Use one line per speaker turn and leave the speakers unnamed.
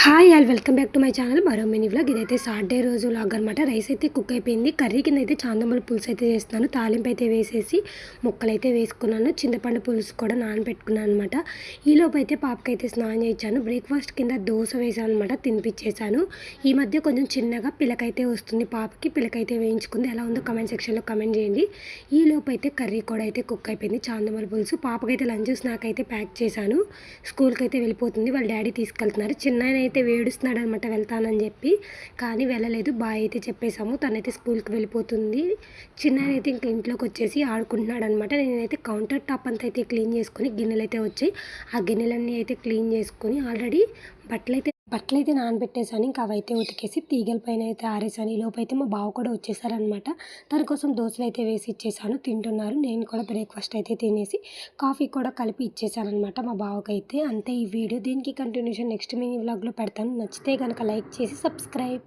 Hi all welcome back to my channel. మరో mini vlog. ఇదైతే Saturday రోజు vlog అనమాట. రైస్ అయితే కుక్ అయిపోయింది. కర్రీ కింద అయితే చాందమూల పులుసు అయితే చేస్తున్నాను. తాలింపు అయితే వేసేసి ముక్కలు అయితే వేసుకున్నాను. చింతపండు పులుసు కూడా నానబెట్టుకున్నాను అనమాట. ఈలోపు అయితే పాపకైతే స్నానం చేయించాను. బ్రేక్ఫాస్ట్ కింద దోశ వేసాను అనమాట. తినిపించేశాను. ఈ మధ్య కొంచెం చిన్నగా పిల్లకైతే వస్తుంది పాపకి. పిల్లకైతే వేయించుకుంది. ఎలా ఉందో కమెంట్ సెక్షన్లో కమెంట్ చేయండి. ఈలోపు అయితే కర్రీ కూడా అయితే కుక్ అయిపోయింది. చాందమూల పులుసు. పాపకైతే లంచ్ స్నాక్ అయితే ప్యాక్ చేశాను. స్కూల్కి అయితే వెళ్ళిపోతుంది. వాళ్ళ డాడీ తీసుకెళ్తున్నారు. చిన్న అయితే వేడుస్తున్నాడు అనమాట వెళ్తానని చెప్పి. కానీ వెళ్ళలేదు. బాయ్ అయితే చెప్పేశాము. తనైతే స్కూల్కి వెళ్ళిపోతుంది. చిన్నాయన అయితే ఇంక ఇంట్లోకి వచ్చేసి ఆడుకుంటున్నాడు అనమాట. నేనైతే కౌంటర్ టాప్ అంతా అయితే క్లీన్ చేసుకొని గిన్నెలు అయితే వచ్చాయి. ఆ గిన్నెలన్నీ అయితే క్లీన్ చేసుకొని ఆల్రెడీ బట్టలైతే నానబెట్టేసాను. ఇంకా అవైతే ఉతికేసి తీగల పైన అయితే ఆరేసాను. ఈ లోపు అయితే మా బావ కూడా వచ్చేసారనమాట. తన కోసం దోశలు అయితే వేసి ఇచ్చేసాను. తింటున్నారు. నేను కూడా బ్రేక్ఫాస్ట్ అయితే తినేసి కాఫీ కూడా కలిపి ఇచ్చేసాను అనమాట మా బావకైతే. అంతే ఈ వీడియో. దీనికి కంటిన్యూషన్ నెక్స్ట్ మినీ వ్లాగ్లో పెడతాను. నచ్చితే కనుక లైక్ చేసి సబ్స్క్రైబ్.